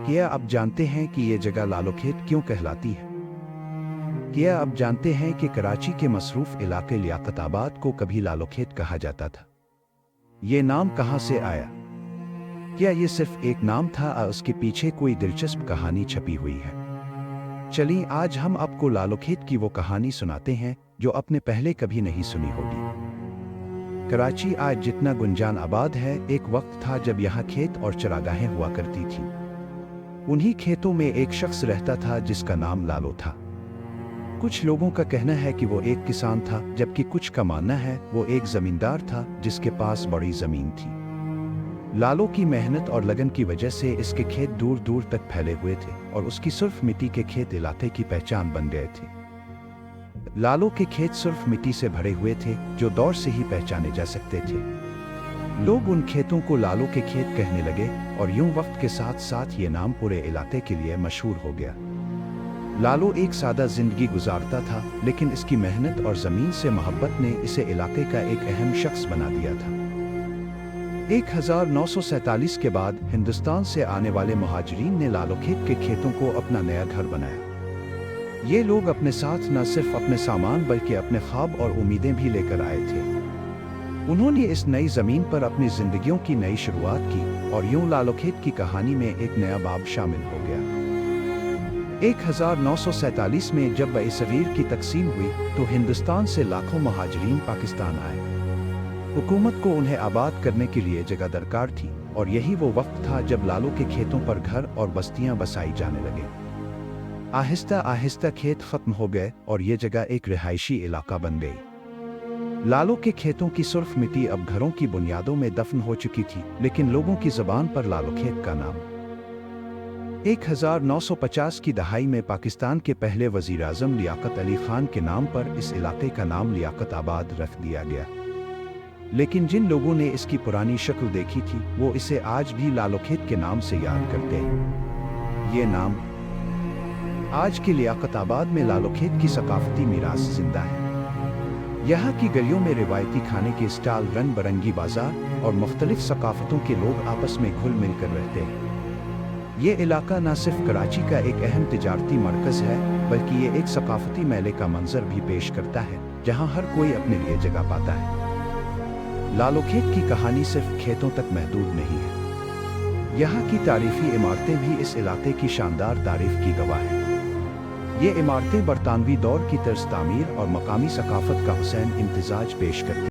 क्या आप जानते हैं कि ये जगह लालोखेत क्यों कहलाती है? क्या आप जानते हैं कि कराची के मसरूफ इलाके लियाकताबाद को कभी लालोखेत कहा जाता था? ये नाम कहाँ से आया? क्या ये सिर्फ एक नाम था या उसके पीछे कोई दिलचस्प कहानी छपी हुई है? चलिए आज हम आपको लालोखेत की वो कहानी सुनाते हैं जो आपने पहले कभी नहीं सुनी होगी। कराची आज जितना गुंजान आबाद है, एक वक्त था जब यहाँ खेत और चरागाहें हुआ करती थी। उन्हीं खेतों में एक शख्स रहता था जिसका नाम लालो था। कुछ लोगों का कहना है कि वो एक किसान था, जबकि कुछ का मानना है वो एक जमींदार था जिसके पास बड़ी जमीन थी। लालो की मेहनत और लगन की वजह से इसके खेत दूर दूर तक फैले हुए थे और उसकी सुर्ख मिट्टी के खेत इलाके की पहचान बन गए थे। लालो के खेत सुर्ख मिट्टी से भरे हुए थे जो दौर से ही पहचाने जा सकते थे। लोग उन खेतों को लालो के खेत कहने लगे और यूं वक्त के साथ साथ ये नाम पूरे इलाके के लिए मशहूर हो गया। लालो एक सादा जिंदगी गुजारता था, लेकिन इसकी मेहनत और जमीन से मोहब्बत ने इसे इलाके का एक अहम शख्स बना दिया था। 1947 के बाद हिंदुस्तान से आने वाले मुहाजिरीन ने लालोखेत के खेतों को अपना नया घर बनाया। ये लोग अपने साथ न सिर्फ अपने सामान बल्कि अपने ख्वाब और उम्मीदें भी लेकर आए थे। उन्होंने इस नई जमीन पर अपनी जिंदगियों की नई शुरुआत की और यूं लालोखेत की कहानी में एक नया बाब शामिल हो गया। 1947 में जब बे-सगीर की तकसीम हुई तो हिंदुस्तान से लाखों मुहाजिरीन पाकिस्तान आए। हुकूमत को उन्हें आबाद करने के लिए जगह दरकार थी और यही वो वक्त था जब लालो के खेतों पर घर और बस्तियां बसाई जाने लगे। आहिस्ता आहिस्ता खेत खत्म हो गए और ये जगह एक रिहायशी इलाका बन गई। लालो के खेतों की सुर्ख मिट्टी अब घरों की बुनियादों में दफन हो चुकी थी, लेकिन लोगों की जुबान पर लालोखेत का नाम 1950 की दहाई में पाकिस्तान के पहले वजीर आजम लियाकत अली खान के नाम पर इस इलाके का नाम लियाकत आबाद रख दिया गया। लेकिन जिन लोगों ने इसकी पुरानी शक्ल देखी थी वो इसे आज भी लालोखेत के नाम से याद करते हैं। ये नाम आज के लियाकत आबाद में लालोखेत की सकाफती मीरास जिंदा है। यहाँ की गलियों में रिवायती खाने के स्टॉल, रंग बरंगी बाजार और मुख्तलिफ सकाफतों के लोग आपस में घुल मिल कर रहते हैं। ये इलाका न सिर्फ कराची का एक अहम तिजारती मरकज है, बल्कि ये एक सकाफती मेले का मंजर भी पेश करता है जहाँ हर कोई अपने लिए जगह पाता है। लालोखेत की कहानी सिर्फ खेतों तक महदूद नहीं है। यहाँ की तारीफी इमारतें भी इस इलाके की शानदार तारीफ की गवाह हैं। ये इमारतें बरतानवी दौर की तर्ज तामीर और मकामी सकाफत का हुसैन इम्तिजाज पेश करती हैं।